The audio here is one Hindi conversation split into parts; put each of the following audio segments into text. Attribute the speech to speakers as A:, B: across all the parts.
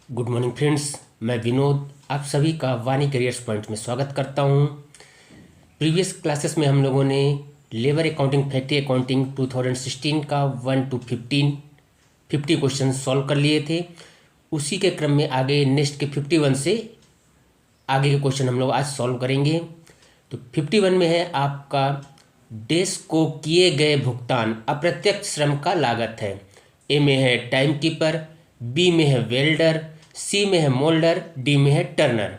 A: गुड मॉर्निंग फ्रेंड्स, मैं विनोद आप सभी का वानी करियर्स पॉइंट में स्वागत करता हूं। प्रीवियस क्लासेस में हम लोगों ने लेबर अकाउंटिंग, फैक्ट्री अकाउंटिंग 2016 का 1 to 50 क्वेश्चन सॉल्व कर लिए थे। उसी के क्रम में आगे नेक्स्ट के 51 से आगे के क्वेश्चन हम लोग आज सॉल्व करेंगे। तो 51 में है आपका देश को किए गए भुगतान अप्रत्यक्ष श्रम का लागत है। ए में है टाइम कीपर, बी में है वेल्डर, सी में है मोल्डर, डी में है टर्नर।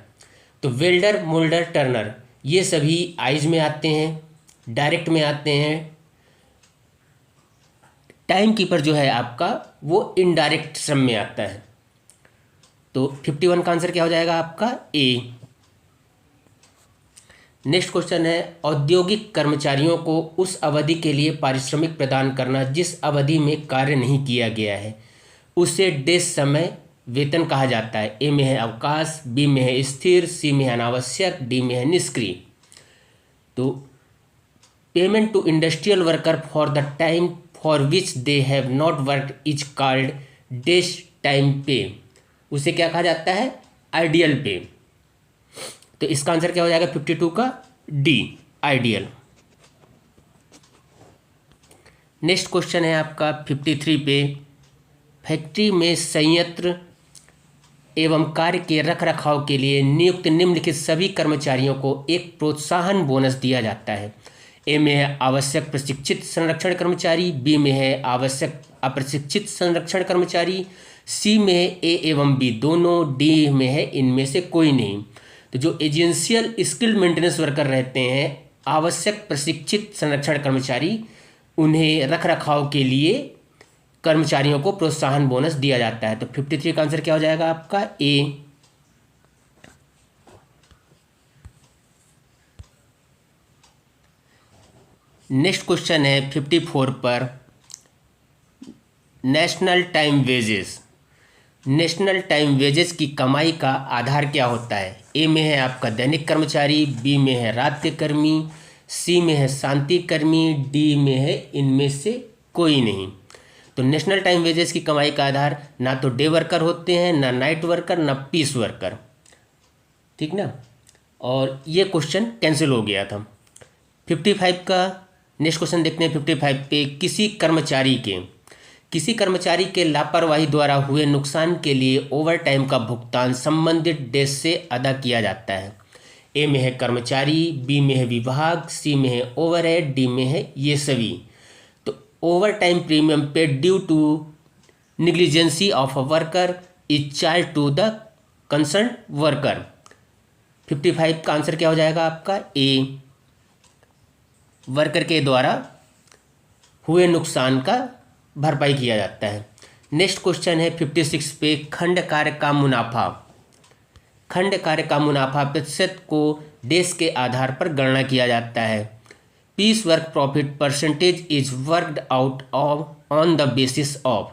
A: तो वेल्डर, मोल्डर, टर्नर ये सभी आइज में आते हैं, डायरेक्ट में आते हैं। टाइम कीपर जो है आपका वो इनडायरेक्ट श्रम में आता है। तो 51 का आंसर क्या हो जाएगा आपका ए। नेक्स्ट क्वेश्चन है औद्योगिक कर्मचारियों को उस अवधि के लिए पारिश्रमिक प्रदान करना जिस अवधि में कार्य नहीं किया गया है, उसे डेज समय वेतन कहा जाता है। ए में है अवकाश, बी में है स्थिर, सी में है अनावश्यक, डी में है निष्क्रिय। तो payment to industrial worker for the time for which they have not work is called days time pay. उसे क्या कहा जाता है? आइडियल पे। तो इसका आंसर क्या हो जाएगा 52 का? D, ideal. नेक्स्ट क्वेश्चन है आपका 53 पे, फैक्ट्री में संयंत्र एवं कार्य के रख रखाव के लिए नियुक्त निम्नलिखित सभी कर्मचारियों को एक प्रोत्साहन बोनस दिया जाता है। ए में है आवश्यक प्रशिक्षित संरक्षण कर्मचारी, बी में है आवश्यक अप्रशिक्षित संरक्षण कर्मचारी, सी में है ए एवं बी दोनों, डी में है इनमें से कोई नहीं। तो जो एजेंशियल स्किल्ड मेंटेनेंस वर्कर रहते हैं, आवश्यक प्रशिक्षित संरक्षण कर्मचारी, उन्हें रख रखाव के लिए कर्मचारियों को प्रोत्साहन बोनस दिया जाता है। तो 53 का आंसर क्या हो जाएगा आपका? ए। नेक्स्ट क्वेश्चन है 54 पर, national time wages. National time wages की कमाई का आधार क्या होता है? ए में है आपका दैनिक कर्मचारी, बी में है रात्रि कर्मी, सी में है शांति कर्मी, डी में है इनमें से कोई नहीं। तो नेशनल टाइम वेजेस की कमाई का आधार ना तो डे वर्कर होते हैं, ना नाइट वर्कर, ना पीस वर्कर, ठीक ना। और ये क्वेश्चन कैंसिल हो गया था। 55 का नेक्स्ट क्वेश्चन देखते हैं। 55 पे, किसी कर्मचारी के लापरवाही द्वारा हुए नुकसान के लिए ओवर टाइम का भुगतान संबंधित डेज से अदा किया जाता है। ए में है कर्मचारी, बी में है विभाग, सी में है ओवरहेड, डी में है ये सभी। तो over time premium paid due to negligency of a worker is charge to the concern worker. 55 का आंसर क्या हो जाएगा आपका? ए, वर्कर के द्वारा हुए नुकसान का भरपाई किया जाता है। नेक्स्ट क्वेश्चन है 56 पे, खंड कार्य का मुनाफा। खंड कार्य का मुनाफा प्रतिशत को डेज के आधार पर गणना किया जाता है। Piece work profit percentage is worked out of on the basis of.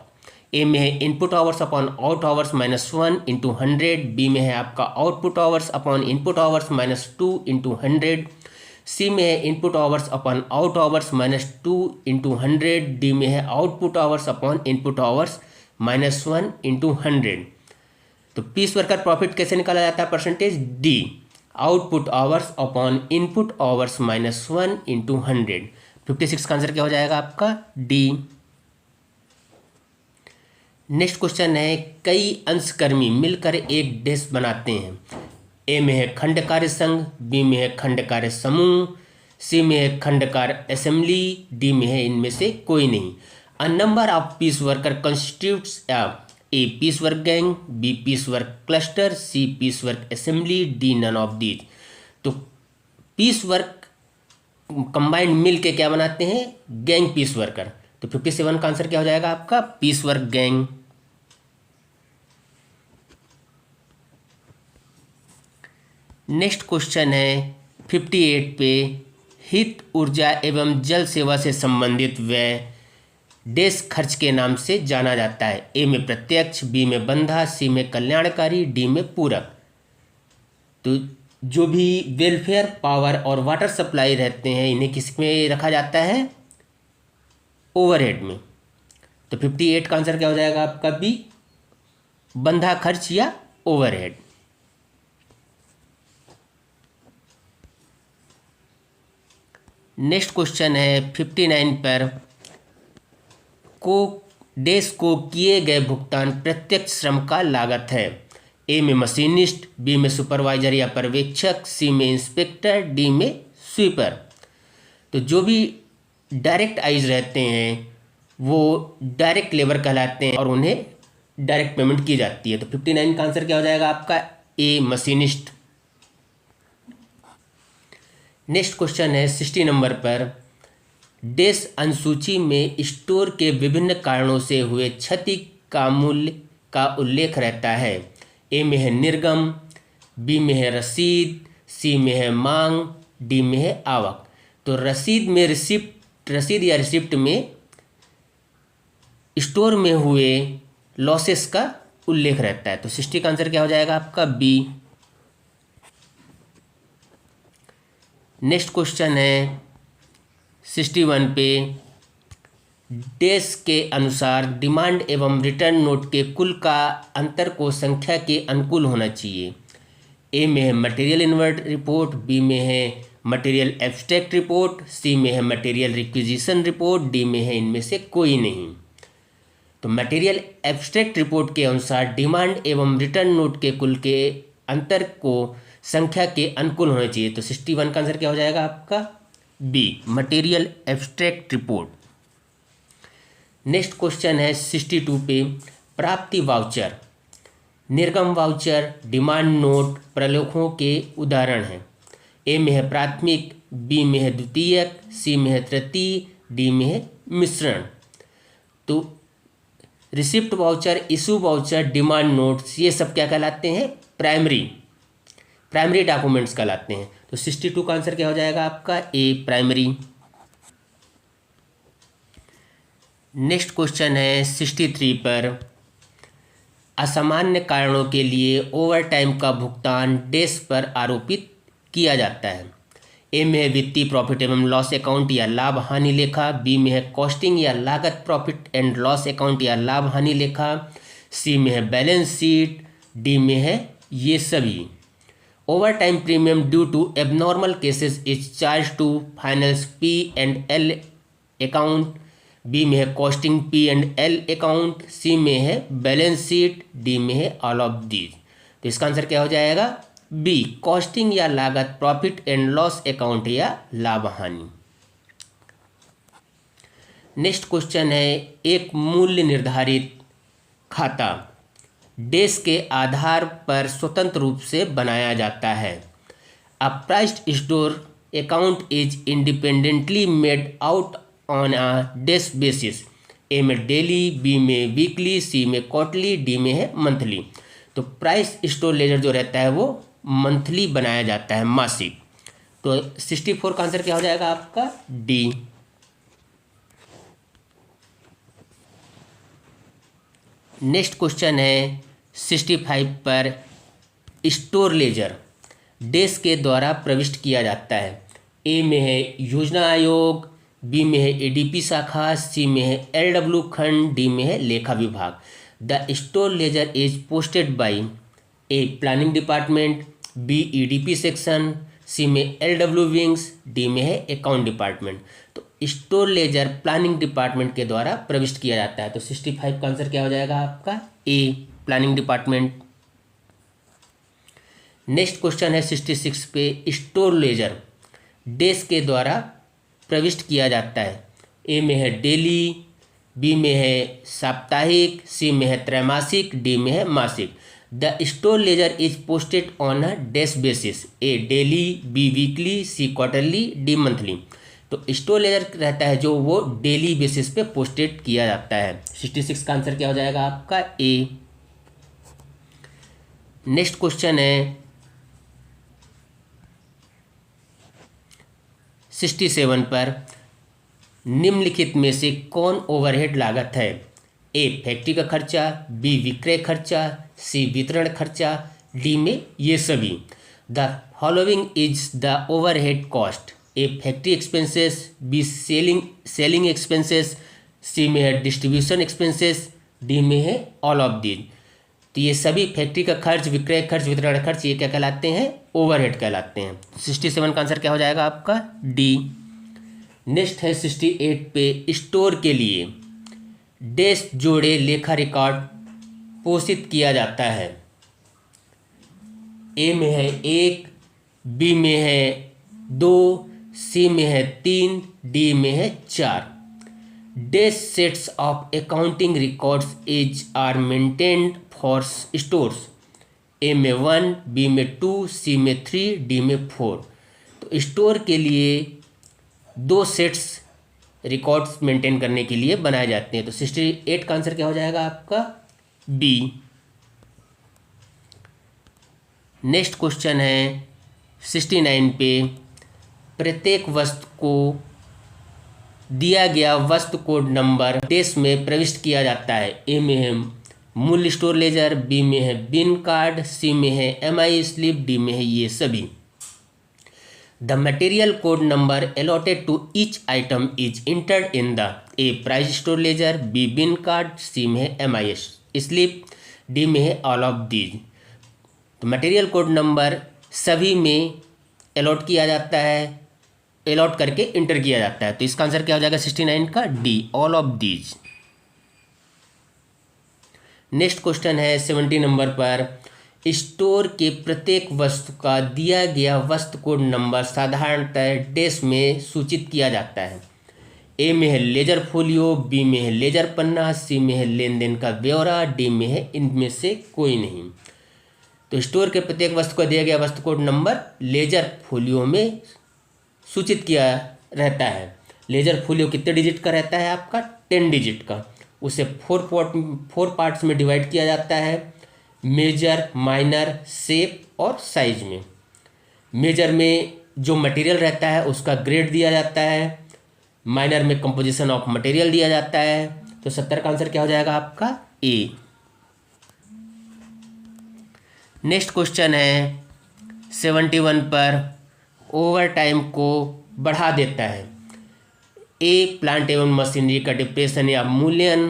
A: A में है input hours upon out hours -1 into 100, B में है आपका output hours upon input hours -2 into 100, C में है input hours upon out hours -2 into 100, D में है output hours upon input hours -1 into 100। तो पीस वर्कर प्रॉफिट कैसे निकाला जाता है? Percentage D, output hours upon input hours -1 into 100। 56 का आंसर क्या हो जाएगा आपका? डी। नेक्स्ट क्वेश्चन है, कई अंशकर्मी मिलकर एक डेस्क बनाते हैं। ए में है खंड कार्य संघ, बी में है खंड कार्य समूह, सी में है खंड कार्य असेंबली, डी में है इनमें से कोई नहीं। A number of piece worker constitutes A piece work gang, B piece work cluster, C piece work assembly, D none of these. तो पीस वर्क कंबाइंड मिल के क्या बनाते हैं? Gang piece worker. तो 57 का आंसर क्या हो जाएगा आपका? Piece work gang. Next question है 58 पे, हित ऊर्जा एवं जल सेवा से संबंधित व्यय डेस्क खर्च के नाम से जाना जाता है। ए में प्रत्यक्ष, बी में बंधा, सी में कल्याणकारी, डी में पूरक। तो जो भी वेलफेयर, पावर और वाटर सप्लाई रहते हैं, इन्हें किस में रखा जाता है? ओवरहेड में। तो 58 का आंसर क्या हो जाएगा आपका? बी, बंधा खर्च या ओवरहेड। नेक्स्ट क्वेश्चन है 59 पर, डेस को किए गए भुगतान प्रत्यक्ष श्रम का लागत है। ए में मशीनिस्ट, बी में सुपरवाइजर या पर्यवेक्षक, सी में इंस्पेक्टर, डी में स्वीपर। तो जो भी डायरेक्ट आइज रहते हैं वो डायरेक्ट लेबर कहलाते हैं और उन्हें डायरेक्ट पेमेंट की जाती है। तो 59 का आंसर क्या हो जाएगा आपका? ए मशीनिस्ट। नेक्स्ट क्वेश्चन है 60 नंबर पर, डेस अनुसूची में स्टोर के विभिन्न कारणों से हुए क्षति का मूल्य का उल्लेख रहता है। ए में है निर्गम, बी में है रसीद, सी में है मांग, डी में है आवक। तो रसीद में रसीद या रिसिप्ट में स्टोर में हुए लॉसेस का उल्लेख रहता है। तो 60 का आंसर क्या हो जाएगा आपका? बी। नेक्स्ट क्वेश्चन है 61 पे, डेस के अनुसार डिमांड एवं रिटर्न नोट के कुल का अंतर को संख्या के अनुकूल होना चाहिए। ए में है मटेरियल इनवर्ट रिपोर्ट, बी में है मटेरियल एब्स्ट्रैक्ट रिपोर्ट, सी में है मटेरियल रिक्विजिशन रिपोर्ट, डी में है इनमें से कोई नहीं। तो मटेरियल एब्स्ट्रैक्ट रिपोर्ट के अनुसार डिमांड एवं रिटर्न नोट के कुल के अंतर को संख्या के अनुकूल होना चाहिए। तो 61 का आंसर क्या हो जाएगा आपका? B material abstract report. Next question है 62 पे, प्राप्ति वाउचर, निर्गम वाउचर, डिमांड नोट प्रलेखों के उदाहरण हैं। ए में है प्राथमिक, बी में है द्वितीयक, सी में है तृतीय, डी में है मिश्रण। तो receipt voucher, issue voucher, demand notes ये सब क्या कहलाते हैं? प्राइमरी डॉक्यूमेंट्स कहलाते हैं। तो 62 का आंसर क्या हो जाएगा आपका? ए प्राइमरी। नेक्स्ट क्वेश्चन है 63 पर, असामान्य कारणों के लिए ओवरटाइम का भुगतान डेस पर आरोपित किया जाता है। ए में है वित्तीय प्रॉफिट एवं लॉस अकाउंट या लाभ हानि लेखा, बी में है कॉस्टिंग या लागत प्रॉफिट एंड लॉस अकाउंट या लाभ हानि लेखा, सी में है बैलेंस शीट, डी में है ये सभी। Overtime premium due to abnormal cases is charge to finals P and L account, B में है costing P and L account, C में है बैलेंस शीट, डी में है ऑल ऑफ दीज। तो इसका आंसर क्या हो जाएगा? बी कॉस्टिंग या लागत प्रॉफिट एंड लॉस अकाउंट या लाभ हानि। नेक्स्ट क्वेश्चन है, एक मूल्य निर्धारित खाता डेस के आधार पर स्वतंत्र रूप से बनाया जाता है। A priced store account is independently made out on a days basis. A में डेली, बी में वीकली, सी में क्वार्टरली, डी में है मंथली। तो प्राइस स्टोर लेजर जो रहता है वो मंथली बनाया जाता है, मासिक। तो 64 का आंसर क्या हो जाएगा आपका? डी। नेक्स्ट क्वेश्चन है 65 पर, स्टोर लेजर डेस के द्वारा प्रविष्ट किया जाता है। ए में है योजना आयोग, बी में है एडीपी शाखा, सी में है एलडब्ल्यू खंड, डी में है लेखा विभाग। The store ledger is posted by A planning department, B EDP section, C में एलडब्ल्यू विंग्स, डी में है अकाउंट डिपार्टमेंट। तो स्टोर लेजर प्लानिंग डिपार्टमेंट के द्वारा प्रविष्ट किया जाता है। तो 65 का आंसर क्या हो जाएगा आपका? ए प्लानिंग डिपार्टमेंट। नेक्स्ट क्वेश्चन है 66 पे, स्टोर लेजर डेस के द्वारा प्रविष्ट किया जाता है। ए में है डेली, बी में है साप्ताहिक, सी में है त्रैमासिक, डी में है मासिक। The store ledger is posted on a days basis. A daily, B weekly, C quarterly, D monthly. तो स्टोर लेजर रहता है जो वो डेली बेसिस पे पोस्टेड किया जाता है। 66 का आंसर क्या हो जाएगा आपका? ए। नेक्स्ट क्वेश्चन है 67 पर, निम्नलिखित में से कौन ओवरहेड लागत है? ए फैक्ट्री का खर्चा, बी विक्रय खर्चा, सी वितरण खर्चा, डी में ये सभी। The following is the overhead cost. A factory expenses, B selling expenses, C में है डिस्ट्रीब्यूशन एक्सपेंसेस, डी में है ऑल ऑफ दीज। तो ये सभी फैक्ट्री का खर्च, विक्रय खर्च, वितरण खर्च, ये क्या कहलाते हैं? ओवरहेड कहलाते हैं। 67 का आंसर क्या हो जाएगा आपका? डी। नेक्स्ट है 68 पे, स्टोर के लिए डैश जोड़े लेखा रिकॉर्ड पोषित किया जाता है। ए में है 1, बी में है 2, सी में है 3, डी में है 4। Dash sets of accounting records is are maintained for stores. A में 1, बी में 2, सी में 3, डी में 4। तो स्टोर के लिए 2 सेट्स रिकॉर्ड्स मेंटेन करने के लिए बनाए जाते हैं। तो 68 का आंसर क्या हो जाएगा आपका? बी। नेक्स्ट क्वेश्चन है 69 पे, प्रत्येक वस्तु को दिया गया वस्तु कोड नंबर डैश में प्रविष्ट किया जाता है। ए में है मूल स्टोर लेजर, बी में है बिन कार्ड, सी में है MI स्लिप, डी में है ये सभी। The material code number allotted to each item is entered in the A price store ledger, B bin card, C में है MI स्लिप, डी में है ऑल ऑफ दीज। तो मटेरियल कोड नंबर सभी में अलॉट किया जाता है, अलॉट करके इंटर किया जाता है। तो इसका आंसर क्या हो जाएगा 69 का? D, all of these. Next question है 70 नंबर पर, स्टोर के प्रत्येक वस्तु का दिया गया वस्तु कोड नंबर साधारणतः डैश में सूचित किया जाता है। ए में है लेजर फोलियो, बी में है लेजर पन्ना, सी में है लेन देन का ब्यौरा, डी में है इनमें से कोई नहीं। तो स्टोर के प्रत्येक वस्तु का दिया गया वस्तु कोड नंबर लेजर फोलियो में सूचित किया रहता है। लेजर फोलियो कितने डिजिट का रहता है आपका? 10 डिजिट का। उसे 4 पार्ट्स में डिवाइड किया जाता है, मेजर, माइनर, शेप और साइज में। मेजर में जो मटेरियल रहता है उसका ग्रेड दिया जाता है, माइनर में कंपोजिशन ऑफ मटेरियल दिया जाता है। तो 70 का आंसर क्या हो जाएगा आपका? ए। नेक्स्ट क्वेश्चन है 71 पर, ओवर टाइम को बढ़ा देता है। ए प्लांट एवं मशीनरी का डिप्रेशन या मूल्यन,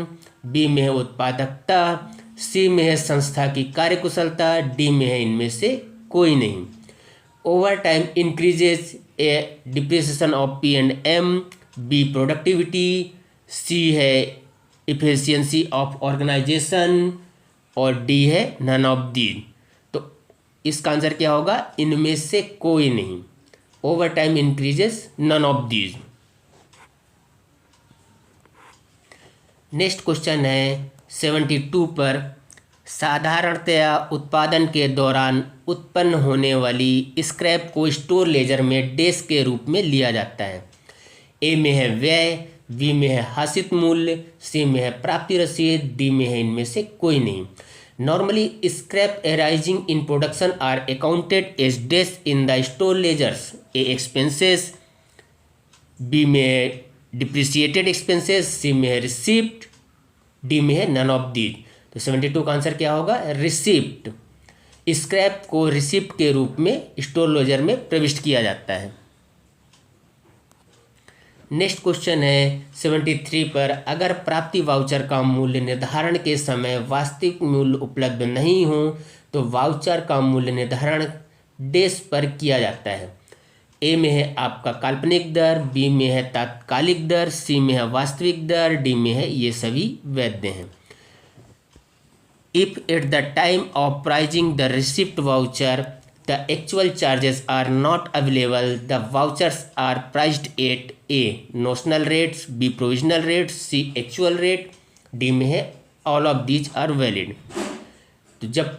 A: बी में है उत्पादकता, सी में है संस्था की कार्यकुशलता, डी में है इनमें से कोई नहीं। Over time increases A depreciation of P&M, B productivity, C है इफिशियंसी ऑफ ऑर्गेनाइजेशन और डी है नन ऑफ दी। तो इसका आंसर क्या होगा? इनमें से कोई नहीं। Over time increases none of these. Next question है 72 पर, साधारणतया उत्पादन के दौरान उत्पन्न होने वाली स्क्रैप को स्टोर लेजर में डैश के रूप में लिया जाता है। ए में है व्यय, बी में है हासिल मूल्य, सी में है प्राप्ति रसीद, डी में है इनमें से कोई नहीं। Normally, scrap arising in production are accounted as dash in the store ledgers. A expenses, B में है depreciated expenses, C में है receipt, D में है none of these. तो 72 का आंसर क्या होगा? रिसिप्ट। स्क्रैप को रिसिप्ट के रूप में स्टोर लेजर में प्रविष्ट किया जाता है। नेक्स्ट क्वेश्चन है 73 पर, अगर प्राप्ति वाउचर का मूल्य निर्धारण के समय वास्तविक मूल्य उपलब्ध नहीं हो तो वाउचर का मूल्य निर्धारण डैश पर किया जाता है। ए में है आपका काल्पनिक दर, बी में है तात्कालिक दर, सी में है वास्तविक दर, डी में है ये सभी वैध हैं। If at the time of pricing the receipt voucher the actual charges are not available, the vouchers are priced at A notional rates, B provisional rates, C actual rate, D में है all of these are valid। तो जब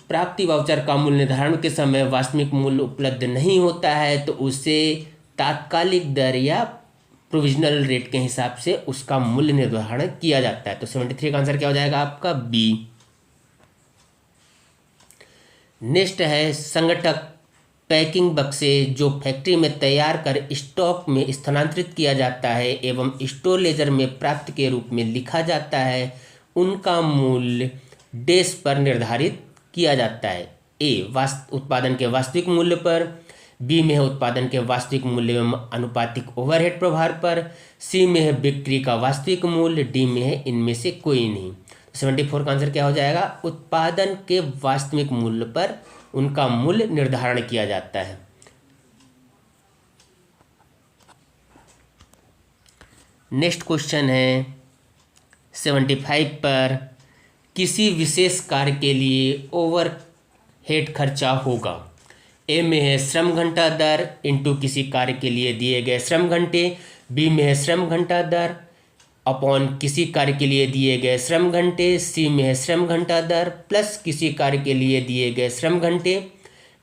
A: प्राप्ति वाउचर का मूल्य निर्धारण के समय वास्तविक मूल्य उपलब्ध नहीं होता है तो उसे तात्कालिक दर या प्रोविजनल रेट के हिसाब से उसका मूल्य निर्धारण किया जाता है। तो 73 का आंसर क्या हो जाएगा आपका? बी। नेक्स्ट है संगठक पैकिंग बक्से जो फैक्ट्री में तैयार कर स्टॉक में स्थानांतरित किया जाता है एवं स्टोर लेजर में प्राप्त के रूप में लिखा जाता है, उनका मूल्य डैश पर निर्धारित किया जाता है। ए उत्पादन के वास्तविक मूल्य पर, बी में है उत्पादन के वास्तविक मूल्य एवं अनुपातिक ओवरहेड प्रभार पर, सी में है बिक्री का वास्तविक मूल्य, डी में है इनमें से कोई नहीं। 74 का आंसर क्या हो जाएगा? उत्पादन के वास्तविक मूल्य पर उनका मूल्य निर्धारण किया जाता है। नेक्स्ट क्वेश्चन है 75 पर, किसी विशेष कार्य के लिए ओवरहेड खर्चा होगा। ए में है श्रम घंटा दर इंटू किसी कार्य के लिए दिए गए श्रम घंटे, बी में है श्रम घंटा दर अपॉन किसी कार्य के लिए दिए गए श्रम घंटे, सी में है श्रम घंटा दर प्लस किसी कार्य के लिए दिए गए श्रम घंटे,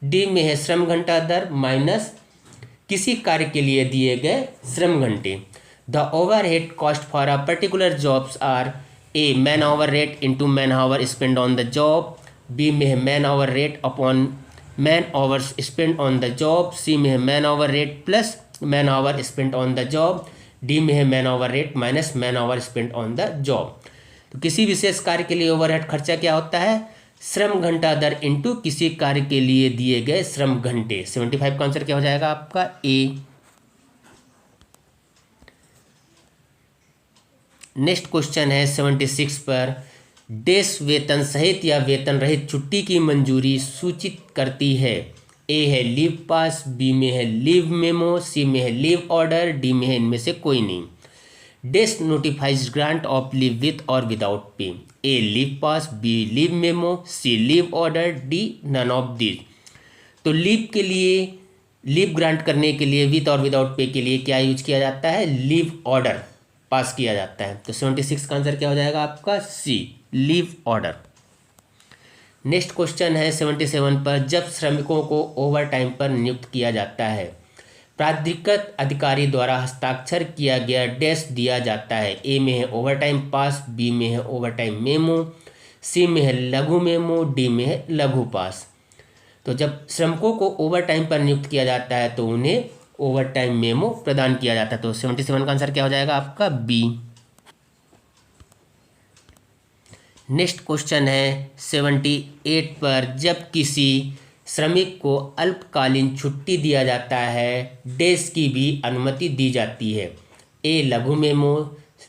A: डी में है श्रम घंटा दर माइनस किसी कार्य के लिए दिए गए श्रम घंटे। The overhead cost for a particular jobs are A man hour rate into man hour spend on the job, B में है man hour rate upon man hours spend on the job, C में है man hour rate plus man hour spend on the job, D में है man hour rate minus man hour spend on the job. तो किसी विशेष कार्य के लिए ओवरहेड खर्चा क्या होता है? श्रम घंटा दर इंटू किसी कार्य के लिए दिए गए श्रम घंटे। 75 का आंसर क्या हो जाएगा आपका? ए। नेक्स्ट क्वेश्चन है 76 पर, डेस वेतन सहित या वेतन रहित छुट्टी की मंजूरी सूचित करती है। ए है लीव पास, बी में है लीव मेमो, सी में है लीव ऑर्डर, डी में है इनमें से कोई नहीं। This notifies grant of leave with और without pay. A leave pass, B leave memo, C leave order, D none of these. तो लीव के लिए, लीव ग्रांट करने के लिए विथ और विदाउट पे के लिए क्या यूज किया जाता है? लीव ऑर्डर पास किया जाता है। तो 76 का आंसर क्या हो जाएगा आपका? सी, लीव ऑर्डर। नेक्स्ट क्वेश्चन है 77 पर, जब श्रमिकों को ओवर टाइम पर नियुक्त किया जाता है, प्राधिकृत अधिकारी द्वारा हस्ताक्षर किया गया डैश दिया जाता है। ए में है ओवर टाइम पास, बी में है ओवर टाइम मेमो, सी में है लघु मेमो, डी में है लघु पास। तो जब श्रमिकों को ओवर टाइम पर नियुक्त किया जाता है तो उन्हें ओवर टाइम मेमो प्रदान किया जाता है। तो 77 का आंसर क्या हो जाएगा आपका? बी। नेक्स्ट क्वेश्चन है 78 पर, जब किसी श्रमिक को अल्पकालीन छुट्टी दिया जाता है, डेज की भी अनुमति दी जाती है। ए लघु मेमो,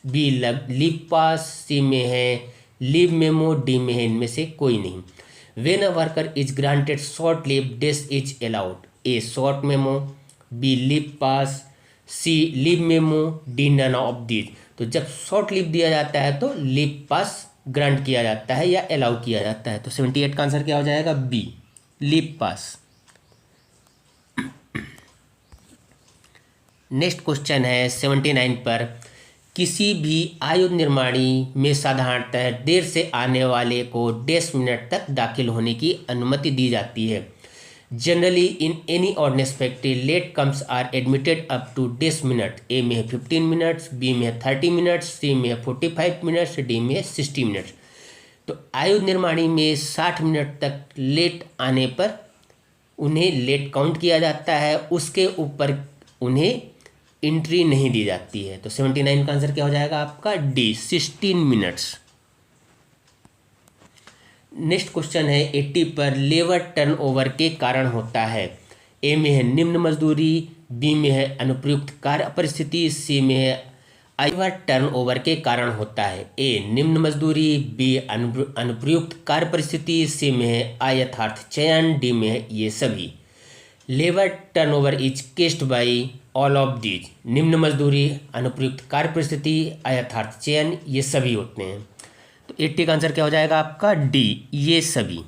A: बी लीव पास, सी में है लीव मेमो, डी में है इनमें से कोई नहीं। When a worker is granted short leave, days is allowed. A short memo, B leave pass, C leave memo, D none of these. तो जब शॉर्ट लीव दिया जाता है तो लीव पास ग्रांट किया जाता है या अलाउ किया जाता है। तो 78 का आंसर क्या हो जाएगा? बी, लीव पास। नेक्स्ट क्वेश्चन है 79 पर, किसी भी आयुध निर्माणी में साधारणतः देर से आने वाले को 10 मिनट तक दाखिल होने की अनुमति दी जाती है। Generally in any ordnance factory late comes are admitted up to 10 minute. A में है 15 मिनट्स, बी में है 30 मिनट्स, सी में है 45 मिनट्स, डी में है 60 मिनट्स। तो आयुध निर्माणी में 60 मिनट तक लेट आने पर उन्हें लेट काउंट किया जाता है, उसके ऊपर उन्हें एंट्री नहीं दी जाती है। तो 79 का आंसर क्या हो जाएगा आपका? D, 16 minutes. नेक्स्ट क्वेश्चन है 80 पर, लेबर टर्नओवर के कारण होता है। ए में है निम्न मजदूरी, बी में है अनुप्रयुक्त कार्य परिस्थिति, सी में है लेबर टर्नओवर के कारण होता है। ए निम्न मजदूरी, बी अनुप्रयुक्त कार्य परिस्थिति, सी में है अयथार्थ चयन, डी में है ये सभी। Labour turnover is केस्ड by all of these. निम्न मजदूरी, अनुप्रयुक्त कार्य परिस्थिति, अयथार्थ चयन, ये सभी होते हैं। तो 80 का आंसर क्या हो जाएगा आपका? डी, ये सभी।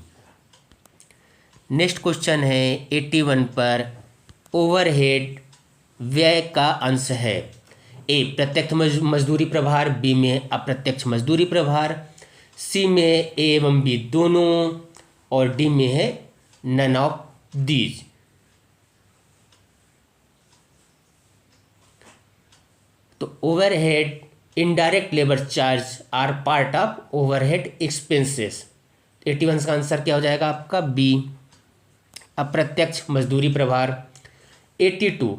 A: नेक्स्ट क्वेश्चन है 81 पर, ओवरहेड व्यय का अंश है। ए प्रत्यक्ष मजदूरी प्रभार, बी में अप्रत्यक्ष मजदूरी प्रभार, सी में ए एवं बी दोनों, और डी में है नन ऑफ दीज। तो overhead indirect labour charge are part of overhead expenses. 81 का आंसर क्या हो जाएगा आपका? बी, अप्रत्यक्ष मजदूरी प्रभार। 82,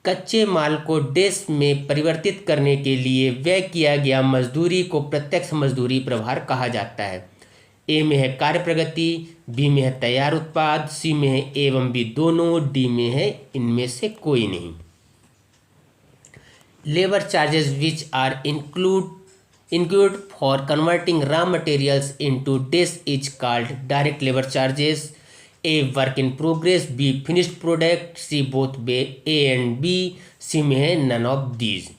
A: कच्चे माल को डैश में परिवर्तित करने के लिए व्यय किया गया मजदूरी को प्रत्यक्ष मजदूरी प्रभार कहा जाता है। ए में है कार्य प्रगति, बी में है तैयार उत्पाद, सी में है ए एवं बी दोनों, डी में है इनमें से कोई नहीं। Labour charges which are include incurred for converting raw materials into dash is called direct labor charges. A work in progress, B finished product, C both A and B, C में है none of these।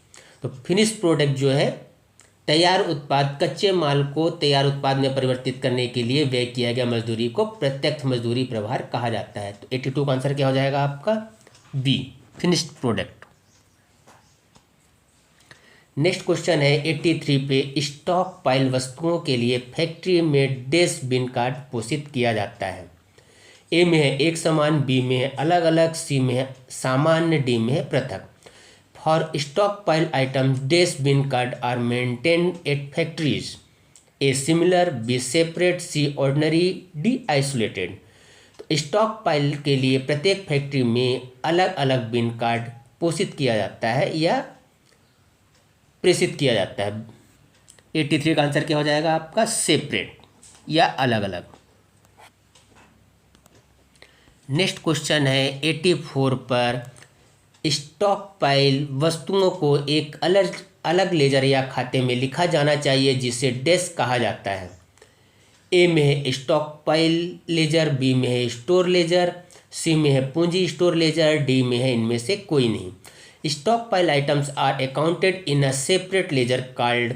A: तो फिनिश प्रोडक्ट जो है तैयार उत्पाद, कच्चे माल को तैयार उत्पाद में परिवर्तित करने के लिए व्यय किया गया मजदूरी को प्रत्यक्ष मजदूरी प्रभार कहा जाता है। तो 82 का आंसर क्या हो जाएगा आपका B, finished product. Next question है 83 पे, स्टॉक पाइल वस्तुओं के लिए फैक्ट्री में डैश बिन का पोषित किया जाता है। ए में है एक समान, बी में है अलग अलग, सी में है सामान्य, डी में है पृथक। For stock pile items dash bin card are maintained at factories, A similar, B separate, C ordinary, D isolated. तो स्टॉक पाइल के लिए प्रत्येक फैक्ट्री में अलग अलग बिन कार्ड पोषित किया जाता है या प्रेषित किया जाता है। 83 का आंसर क्या हो जाएगा आपका सेपरेट या अलग अलग। नेक्स्ट क्वेश्चन है 84 पर, स्टॉक पाइल वस्तुओं को एक अलग अलग लेजर या खाते में लिखा जाना चाहिए जिसे डैश कहा जाता है। ए में है स्टॉक पाइल लेजर, बी में है स्टोर लेजर, सी में है पूंजी स्टोर लेजर, डी में है इनमें से कोई नहीं। Stock pile items are accounted in a separate ledger called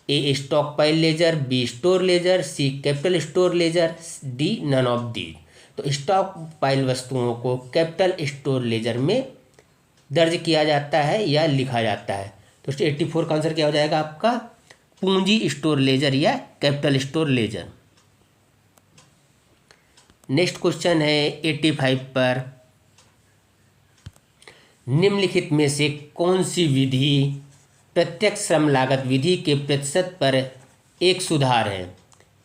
A: A stock pile ledger, B store ledger, C capital store ledger, D none of the. तो स्टॉक पाइल वस्तुओं को कैपिटल स्टोर लेजर में दर्ज किया जाता है या लिखा जाता है। तो 84 का आंसर क्या हो जाएगा आपका पूंजी स्टोर लेजर या capital store laser. Next question है 85 पर, निम्नलिखित में से कौन सी विधि प्रत्यक्ष श्रम लागत विधि के प्रतिशत पर एक सुधार है।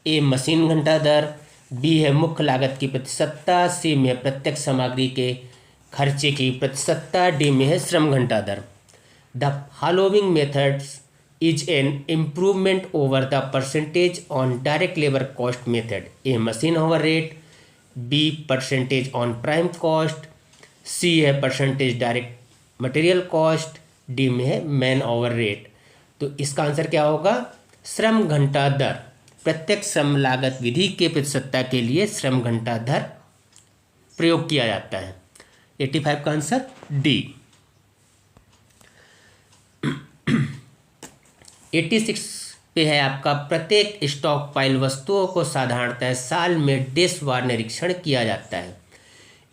A: ए मशीन घंटा दर, बी है मुख्य लागत की प्रतिशतता, सी में है प्रत्यक्ष सामग्री के खर्चे की प्रतिशतता, डी में है श्रम घंटा दर। The following methods is an improvement over the percentage on direct labour cost method. A machine over rate, B percentage on prime cost, C है percentage direct material cost, D में है मैन ओवर रेट। तो इसका आंसर क्या होगा श्रम घंटा दर। प्रत्यक्ष श्रम लागत विधि के प्रतिशतता के लिए श्रम घंटा दर प्रयोग किया जाता है। 85 का आंसर डी। 86 पे है आपका, प्रत्येक स्टॉक पाइल वस्तुओं को साधारणतः साल में डैश बार निरीक्षण किया जाता है।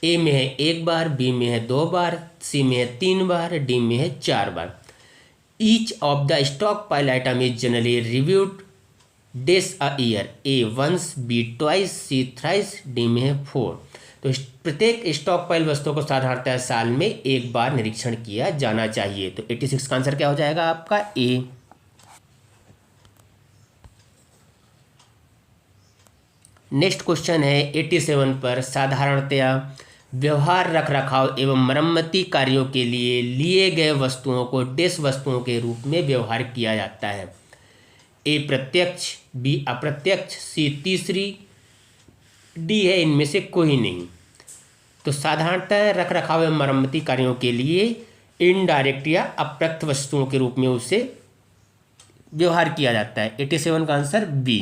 A: ए में है एक बार, बी में है 2 बार, सी में है 3 बार, डी में है 4 बार। Each of the stock pile item is generally reviewed dash a year. A once, B twice, C thrice, D में है 4। तो प्रत्येक स्टॉक पाइल वस्तुओं को साधारणतः साल में एक बार निरीक्षण किया जाना चाहिए। तो 86 का आंसर क्या हो जाएगा आपका ए। नेक्स्ट क्वेश्चन है 87 पर, साधारणतया व्यवहार रख रखाव एवं मरम्मती कार्यों के लिए लिए गए वस्तुओं को डैश वस्तुओं के रूप में व्यवहार किया जाता है। ए प्रत्यक्ष, बी अप्रत्यक्ष, सी तीसरी, डी है इनमें से कोई नहीं। तो साधारणतः रख रखाव एवं मरम्मती कार्यों के लिए इनडायरेक्ट या अप्रत्यक्ष वस्तुओं के रूप में उसे व्यवहार किया जाता है। 87 का आंसर बी।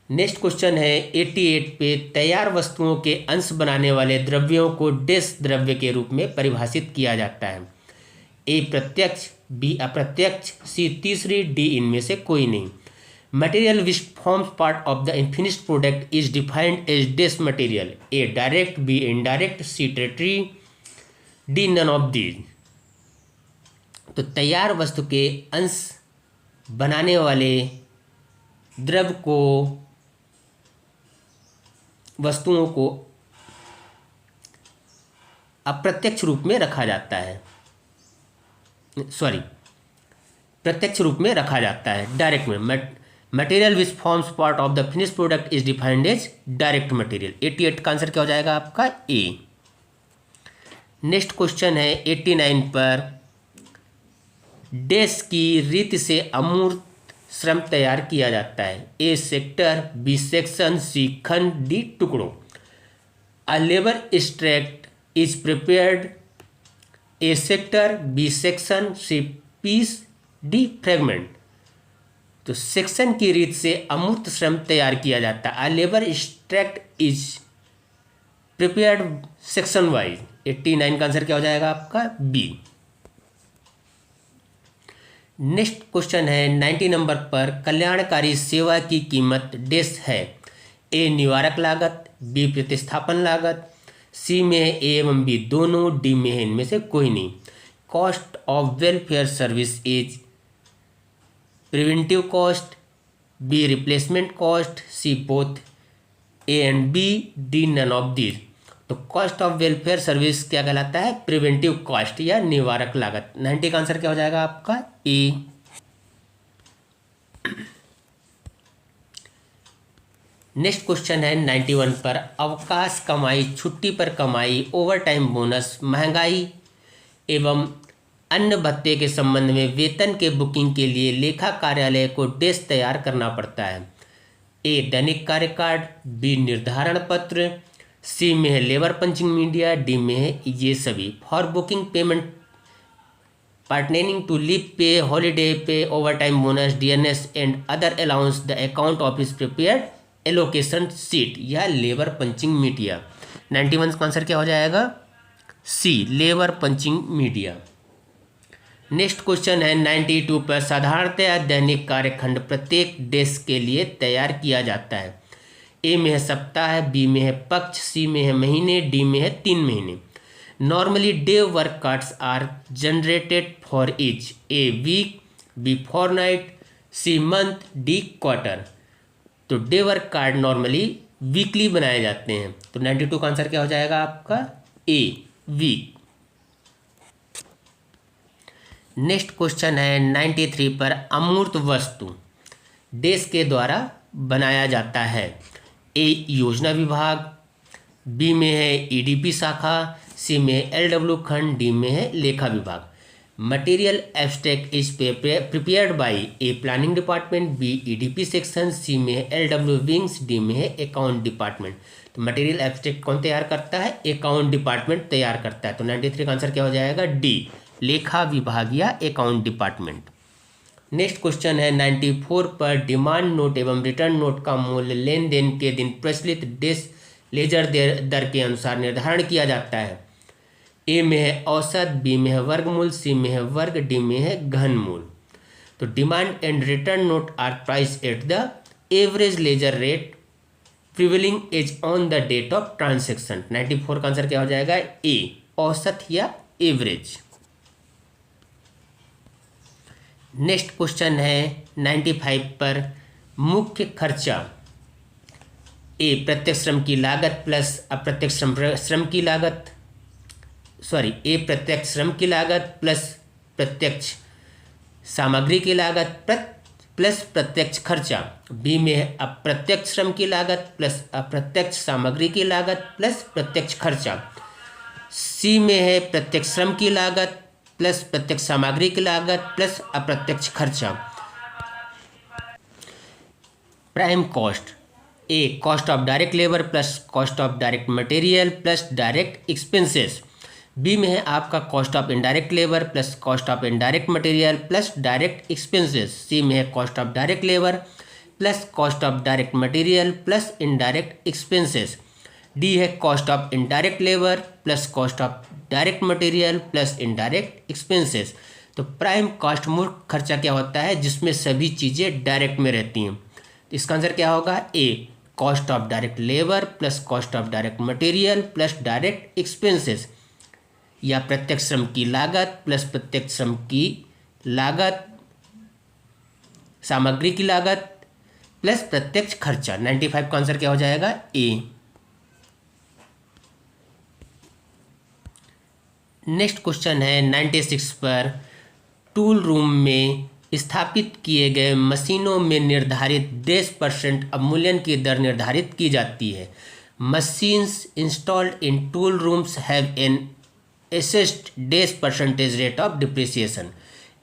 A: नेक्स्ट क्वेश्चन है 88 पे, तैयार वस्तुओं के अंश बनाने वाले द्रव्यों को डैश द्रव्य के रूप में परिभाषित किया जाता है। ए प्रत्यक्ष, बी अप्रत्यक्ष, सी तीसरी, डी इनमें से कोई नहीं। Material which forms part of the finished product is defined as dash material. A direct, B indirect, C territory, D none of these. तो तैयार वस्तु के अंश बनाने वाले द्रव्य को, वस्तुओं को अप्रत्यक्ष रूप में रखा जाता है, प्रत्यक्ष रूप में रखा जाता है, डायरेक्ट में। Material which forms part of the finish product is defined as direct material. 88 का आंसर क्या हो जाएगा आपका ए। नेक्स्ट क्वेश्चन है 89 पर, डैश की रीति से अमूर्त श्रम तैयार किया जाता है। A sector, B section, C खंड, डी टुकड़ों। A labour extract is prepared. A sector, B section, C piece, D fragment. तो सेक्शन की रीत से अमूर्त श्रम तैयार किया जाता है। A labour extract is prepared section wise. 89 का आंसर क्या हो जाएगा आपका बी। नेक्स्ट क्वेश्चन है 90 नंबर पर, कल्याणकारी सेवा की कीमत डैश है। ए निवारक लागत, बी प्रतिस्थापन लागत, सी में है ए एवं बी दोनों, डी में है इनमें से कोई नहीं। Cost of welfare service is preventive cost, B replacement cost, C both A and B, D none of these. तो कॉस्ट ऑफ वेलफेयर सर्विस क्या कहलाता है? प्रिवेंटिव कॉस्ट या निवारक लागत। 90 का आंसर क्या हो जाएगा आपका ए। नेक्स्ट क्वेश्चन है 91 पर, अवकाश कमाई, छुट्टी पर कमाई, ओवर टाइम बोनस, महंगाई एवं अन्य भत्ते के संबंध में वेतन के बुकिंग के लिए लेखा कार्यालय को डैश तैयार करना पड़ता है। ए दैनिक कार्य कार्ड, बी निर्धारण पत्र, सी में है लेबर पंचिंग मीडिया, डी में है ये सभी। For booking payment pertaining to leave pay, holiday pay, overtime bonus, DNS and other allowance the account office prepared allocation sheet या लेबर पंचिंग मीडिया। 91 का आंसर क्या हो जाएगा? C labour punching media. Next question है 92 पर, साधारणतया दैनिक कार्यखंड प्रत्येक देश के लिए तैयार किया जाता है। ए में है सप्ताह, बी में है पक्ष, सी में है महीने, डी में है 3 महीने। Normally day work cards are generated for each, A week, B fortnight, C month, D quarter. तो day work card normally weekly बनाए जाते हैं। तो 92 का आंसर क्या हो जाएगा आपका? A week. नेक्स्ट क्वेश्चन है 93 पर, अमूर्त वस्तु देश के द्वारा बनाया जाता है। ए योजना विभाग, बी में है ईडीपी शाखा, सी में है एलडब्ल्यू खंड, डी में है लेखा विभाग। Material abstract is prepared by A planning department, B EDP section, C में है एलडब्ल्यू विंग्स, डी में है अकाउंट डिपार्टमेंट। तो मटेरियल एब्स्ट्रैक्ट कौन तैयार करता है? अकाउंट डिपार्टमेंट तैयार करता है। तो 93 का आंसर क्या हो जाएगा? डी लेखा विभाग या अकाउंट डिपार्टमेंट। नेक्स्ट क्वेश्चन है 94 पर, डिमांड नोट एवं रिटर्न नोट का मूल्य लेन देन के दिन प्रचलित डेश लेजर दर के अनुसार निर्धारण किया जाता है। ए में है औसत, बी में है वर्गमूल, सी में है वर्ग, डी में है घनमूल। तो demand and return note are price at the average ledger rate prevailing as on the date of transaction. 94 का आंसर क्या हो जाएगा? ए औसत या एवरेज। नेक्स्ट क्वेश्चन है 95 पर, मुख्य खर्चा। ए प्रत्यक्ष श्रम की लागत प्लस अप्रत्यक्ष श्रम की लागत, ए प्रत्यक्ष श्रम की लागत प्लस प्रत्यक्ष सामग्री की लागत प्लस प्रत्यक्ष खर्चा। बी में है अप्रत्यक्ष श्रम की लागत प्लस अप्रत्यक्ष सामग्री की लागत प्लस प्रत्यक्ष खर्चा। सी में है प्रत्यक्ष श्रम की लागत प्लस प्रत्यक्ष सामग्री की लागत प्लस अप्रत्यक्ष खर्चा। Prime cost, A cost of direct labour plus cost of direct material plus direct expenses. B में है आपका cost of indirect labour plus cost of indirect material plus direct expenses. C में है cost of direct labour plus cost of direct material plus indirect expenses. D है cost of indirect labour plus cost of direct material plus indirect expenses. तो प्राइम कॉस्ट मुख्य खर्चा क्या होता है? जिसमें सभी चीज़ें डायरेक्ट में रहती हैं। तो इसका आंसर क्या होगा? A cost of direct labour plus cost of direct material plus direct expenses, या प्रत्यक्ष श्रम की लागत प्लस प्रत्यक्ष श्रम की लागत, सामग्री की लागत प्लस प्रत्यक्ष खर्चा। 95 का आंसर क्या हो जाएगा? ए। नेक्स्ट क्वेश्चन है 96 पर, टूल रूम में स्थापित किए गए मशीनों में निर्धारित 10% अवमूल्यन की दर निर्धारित की जाती है। Machines installed in tool rooms have an assessed 10% rate of depreciation.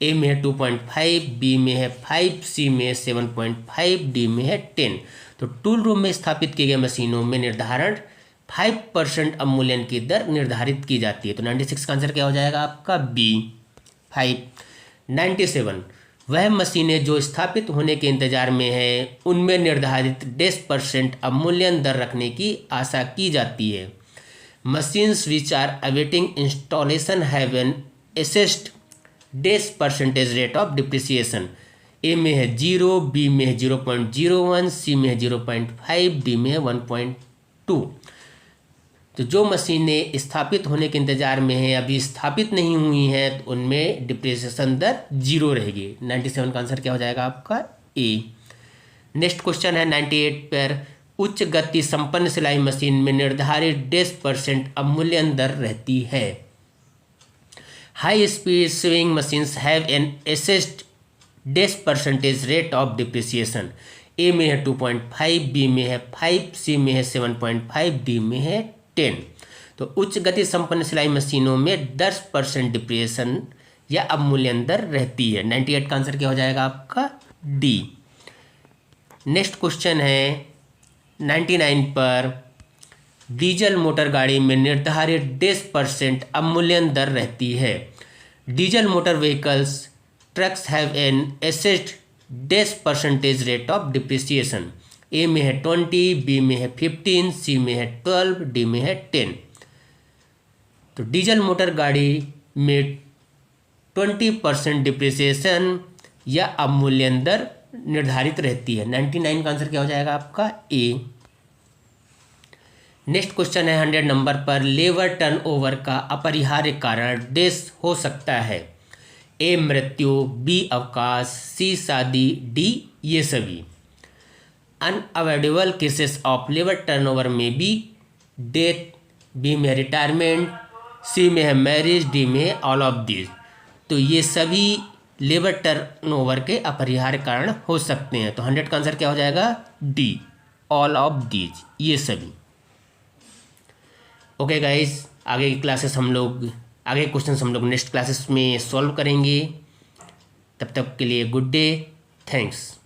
A: A में है 2.5, बी में है 5, सी में है 7.5, डी में है 10। तो टूल रूम में स्थापित किए गए मशीनों में निर्धारण 5% अवमूल्यन की दर निर्धारित की जाती है। तो 96 का आंसर क्या हो जाएगा आपका? बी 5। 97 वह मशीनें जो स्थापित होने के इंतजार में हैं उनमें निर्धारित 10% अवमूल्यन दर रखने की आशा की जाती है। Machines which are awaiting installation have an assessed 10% rate of depreciation. A में है 0, बी में है 0.01, सी में है 0.5, डी में है 1.2। तो जो मशीनें स्थापित होने के इंतजार में हैं, अभी स्थापित नहीं हुई हैं, तो उनमें डिप्रिसिएशन दर 0 रहेगी। 97 का आंसर क्या हो जाएगा आपका? ए। नेक्स्ट क्वेश्चन है 98 पर, उच्च गति संपन्न सिलाई मशीन में निर्धारित 10% अवमूल्यन दर रहती है। High speed swing machines have an assessed 10% rate of depreciation. A में है 2.5, बी में है 5, सी में है 7.5, डी में है 10। तो उच्च गति संपन्न सिलाई मशीनों में 10% डिप्रिसिएशन या अवमूल्यन दर रहती है। 98 का आंसर क्या हो जाएगा आपका? डी। नेक्स्ट क्वेश्चन है 99 पर, डीजल मोटर गाड़ी में निर्धारित 10% अवमूल्यन दर रहती है। Diesel motor vehicles trucks have an assessed 10% rate of depreciation. A में है 20, बी में है 15, सी में है 12, डी में है 10। तो डीजल मोटर गाड़ी में 20% डिप्रिसिएशन या अवमूल्यन दर निर्धारित रहती है। 99 का आंसर क्या हो जाएगा आपका? ए। नेक्स्ट क्वेश्चन है 100 नंबर पर, लेबर टर्नओवर का अपरिहार्य कारण देश हो सकता है। ए मृत्यु, बी अवकाश, सी शादी, डी ये सभी। Unavoidable cases of labour turnover में बी डेथ, बी में रिटायरमेंट, सी में है मैरिज, डी में है ऑल ऑफ दीज। तो ये सभी लेबर टर्नओवर के अपरिहार्य कारण हो सकते हैं। तो 100 का आंसर क्या हो जाएगा? डी, ऑल ऑफ दीज ये सभी। ओके गाइस, आगे की क्लासेस हम लोग आगे क्वेश्चंस हम लोग नेक्स्ट क्लासेस में सॉल्व करेंगे। तब तक के लिए गुड डे, थैंक्स।